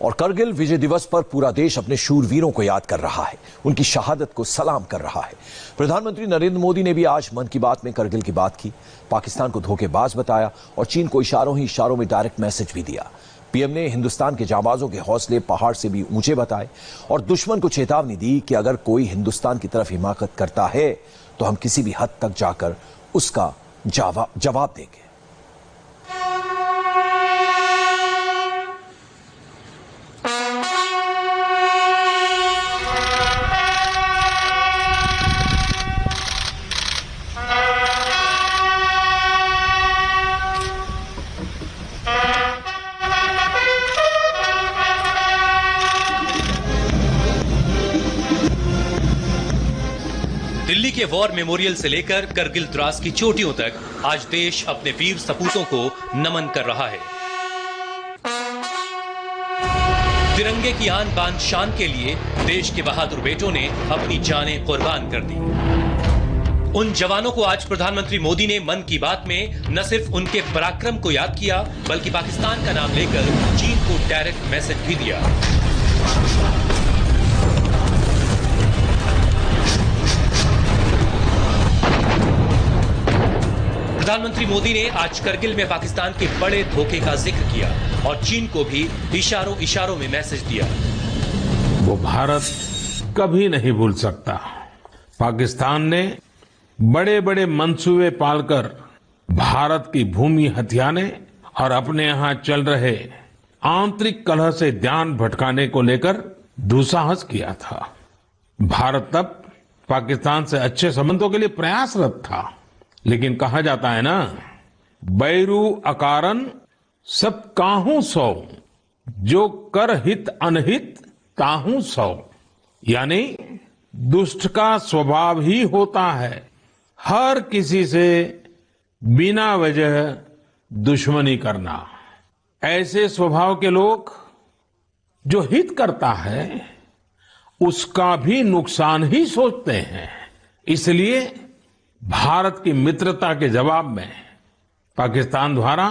और करगिल विजय दिवस पर पूरा देश अपने शूरवीरों को याद कर रहा है, उनकी शहादत को सलाम कर रहा है। प्रधानमंत्री नरेंद्र मोदी ने भी आज मन की बात में करगिल की बात की, पाकिस्तान को धोखेबाज बताया और चीन को इशारों ही इशारों में डायरेक्ट मैसेज भी दिया। पीएम ने हिंदुस्तान के जांबाजों के हौसले पहाड़ से भी ऊंचे बताए और दुश्मन को चेतावनी दी कि अगर कोई हिंदुस्तान की तरफ हिमाकत करता है तो हम किसी भी हद तक जाकर उसका जवाब देंगे। दिल्ली के वॉर मेमोरियल से लेकर करगिल द्रास की चोटियों तक आज देश अपने वीर सपूतों को नमन कर रहा है। तिरंगे की आन बान शान के लिए देश के बहादुर बेटों ने अपनी जानें कुर्बान कर दी। उन जवानों को आज प्रधानमंत्री मोदी ने मन की बात में न सिर्फ उनके पराक्रम को याद किया, बल्कि पाकिस्तान का नाम लेकर चीन को डायरेक्ट मैसेज भी दिया। प्रधानमंत्री मोदी ने आज करगिल में पाकिस्तान के बड़े धोखे का जिक्र किया और चीन को भी इशारों इशारों में मैसेज दिया। वो भारत कभी नहीं भूल सकता। पाकिस्तान ने बड़े बड़े मंसूबे पालकर भारत की भूमि हथियाने और अपने यहां चल रहे आंतरिक कलह से ध्यान भटकाने को लेकर दुस्साहस किया था। भारत तब पाकिस्तान से अच्छे संबंधों के लिए प्रयासरत था, लेकिन कहा जाता है ना, बैरू अकारन सब काहू सौ, जो कर हित अनहित ताहू सौ। यानी दुष्ट का स्वभाव ही होता है हर किसी से बिना वजह दुश्मनी करना। ऐसे स्वभाव के लोग जो हित करता है उसका भी नुकसान ही सोचते हैं। इसलिए भारत की मित्रता के जवाब में पाकिस्तान द्वारा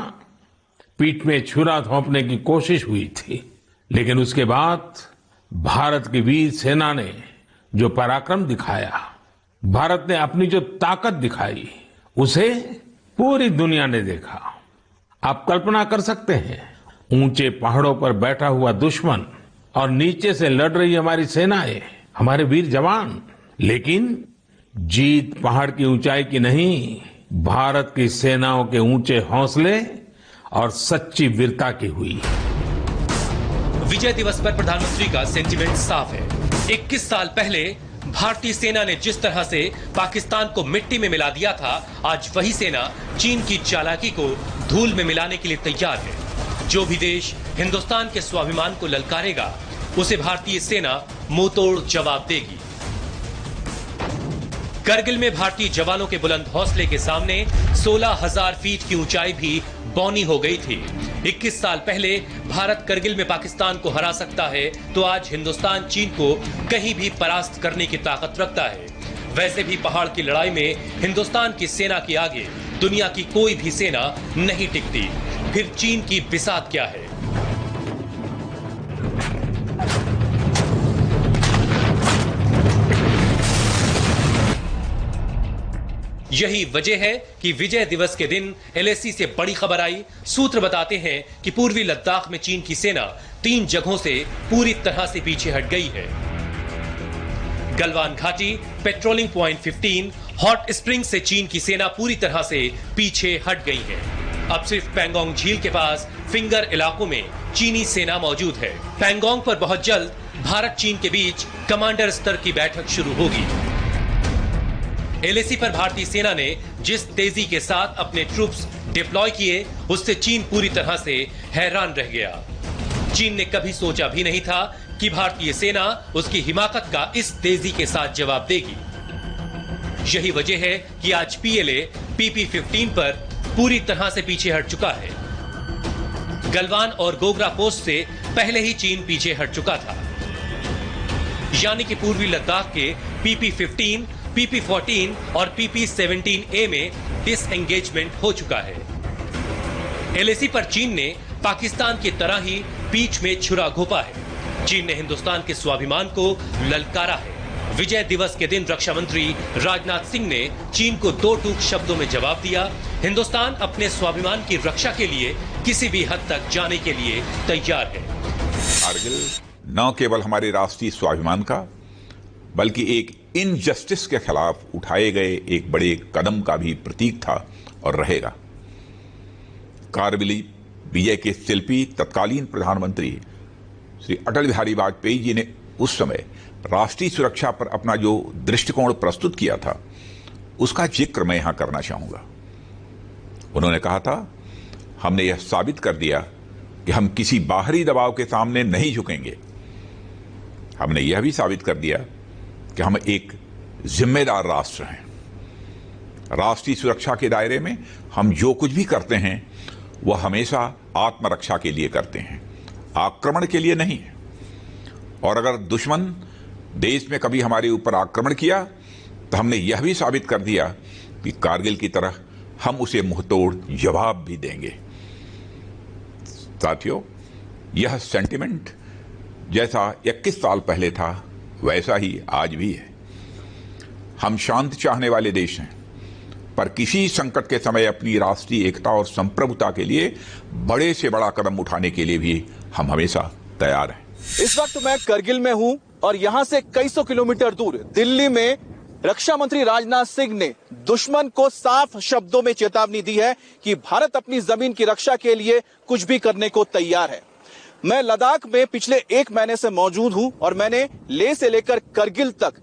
पीठ में छुरा थोपने की कोशिश हुई थी, लेकिन उसके बाद भारत की वीर सेना ने जो पराक्रम दिखाया, भारत ने अपनी जो ताकत दिखाई, उसे पूरी दुनिया ने देखा। आप कल्पना कर सकते हैं, ऊंचे पहाड़ों पर बैठा हुआ दुश्मन और नीचे से लड़ रही हमारी सेनाएं, हमारे वीर जवान, लेकिन जीत पहाड़ की ऊंचाई की नहीं, भारत की सेनाओं के ऊंचे हौसले और सच्ची वीरता की हुई। विजय दिवस पर प्रधानमंत्री का सेंटिमेंट साफ है। 21 साल पहले भारतीय सेना ने जिस तरह से पाकिस्तान को मिट्टी में मिला दिया था, आज वही सेना चीन की चालाकी को धूल में मिलाने के लिए तैयार है। जो भी देश हिंदुस्तान के स्वाभिमान को ललकारेगा, उसे भारतीय सेना मुंहतोड़ जवाब देगी। करगिल में भारतीय जवानों के बुलंद हौसले के सामने 16,000 फीट की ऊंचाई भी बौनी हो गई थी। 21 साल पहले भारत करगिल में पाकिस्तान को हरा सकता है, तो आज हिंदुस्तान चीन को कहीं भी परास्त करने की ताकत रखता है। वैसे भी पहाड़ की लड़ाई में हिंदुस्तान की सेना के आगे दुनिया की कोई भी सेना नहीं टिकती। फिर चीन की बिसात क्या है? यही वजह है कि विजय दिवस के दिन एलएसी से बड़ी खबर आई। सूत्र बताते हैं कि पूर्वी लद्दाख में चीन की सेना 3 जगहों से पूरी तरह से पीछे हट गई है। गलवान घाटी, पेट्रोलिंग पॉइंट 15, हॉट स्प्रिंग से चीन की सेना पूरी तरह से पीछे हट गई है। अब सिर्फ पैंगोंग झील के पास फिंगर इलाकों में चीनी सेना मौजूद है। पैंगोंग पर बहुत जल्द भारत चीन के बीच कमांडर स्तर की बैठक शुरू होगी। एलएसी पर भारतीय सेना ने जिस तेजी के साथ अपने ट्रूप्स डिप्लॉय किए, उससे चीन पूरी तरह से हैरान रह गया। चीन ने कभी सोचा भी नहीं था कि भारतीय सेना उसकी हिमाकत का इस तेजी के साथ जवाब देगी। यही वजह है कि आज पीएलए PP-15 पर पूरी तरह से पीछे हट चुका है। गलवान और गोगरा पोस्ट से पहले ही चीन पीछे हट चुका था, यानी कि पूर्वी लद्दाख के PP-15, PP-14 और PP-17A में डिसएंगेजमेंट हो चुका है। एलएसी पर चीन ने पाकिस्तान की तरह ही पीठ में छुरा घोंपा है। चीन ने हिंदुस्तान के स्वाभिमान को ललकारा है। विजय दिवस के दिन रक्षा मंत्री राजनाथ सिंह ने चीन को दो टूक शब्दों में जवाब दिया, हिंदुस्तान अपने स्वाभिमान की रक्षा के लिए किसी भी हद तक जाने के लिए तैयार है। कारगिल न केवल हमारे राष्ट्रीय स्वाभिमान का बल्कि एक इनजस्टिस के खिलाफ उठाए गए एक बड़े कदम का भी प्रतीक था और रहेगा। कारगिल विजय के शिल्पी तत्कालीन प्रधानमंत्री श्री अटल बिहारी वाजपेयी जी ने उस समय राष्ट्रीय सुरक्षा पर अपना जो दृष्टिकोण प्रस्तुत किया था उसका जिक्र मैं यहां करना चाहूंगा। उन्होंने कहा था, हमने यह साबित कर दिया कि हम किसी बाहरी दबाव के सामने नहीं झुकेंगे। हमने यह भी साबित कर दिया कि हम एक जिम्मेदार राष्ट्र हैं। राष्ट्रीय सुरक्षा के दायरे में हम जो कुछ भी करते हैं वह हमेशा आत्मरक्षा के लिए करते हैं, आक्रमण के लिए नहीं। और अगर दुश्मन देश में कभी हमारे ऊपर आक्रमण किया तो हमने यह भी साबित कर दिया कि कारगिल की तरह हम उसे मुंहतोड़ जवाब भी देंगे। साथियों, यह सेंटिमेंट जैसा 21 साल पहले था वैसा ही आज भी है। हम शांति चाहने वाले देश हैं, पर किसी संकट के समय अपनी राष्ट्रीय एकता और संप्रभुता के लिए बड़े से बड़ा कदम उठाने के लिए भी हम हमेशा तैयार हैं। इस वक्त मैं करगिल में हूं और यहां से कई सौ किलोमीटर दूर दिल्ली में रक्षा मंत्री राजनाथ सिंह ने दुश्मन को साफ शब्दों में चेतावनी दी है कि भारत अपनी जमीन की रक्षा के लिए कुछ भी करने को तैयार है। मैं लद्दाख में पिछले 1 महीने से मौजूद हूं और मैंने लेह से लेकर करगिल तक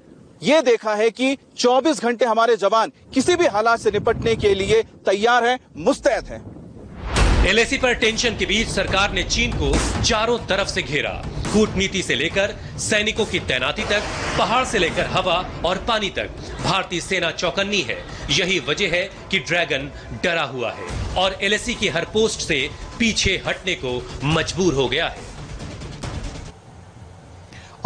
ये देखा है कि 24 घंटे हमारे जवान किसी भी हालात से निपटने के लिए तैयार हैं, मुस्तैद हैं। एलएसी पर टेंशन के बीच सरकार ने चीन को चारों तरफ से घेरा। कूटनीति से लेकर सैनिकों की तैनाती तक, पहाड़ से लेकर हवा और पानी तक भारतीय सेना चौकन्नी है। यही वजह है कि ड्रैगन डरा हुआ है और एलएसी की हर पोस्ट से पीछे हटने को मजबूर हो गया है।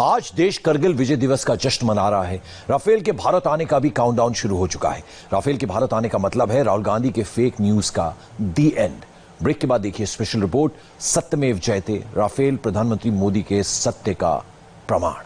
आज देश करगिल विजय दिवस का जश्न मना रहा है। राफेल के भारत आने का भी काउंटडाउन शुरू हो चुका है। राफेल के भारत आने का मतलब है राहुल गांधी के फेक न्यूज का दी एंड। ब्रेक के बाद देखिए स्पेशल रिपोर्ट, सत्यमेव जयते, राफेल प्रधानमंत्री मोदी के सत्य का प्रमाण।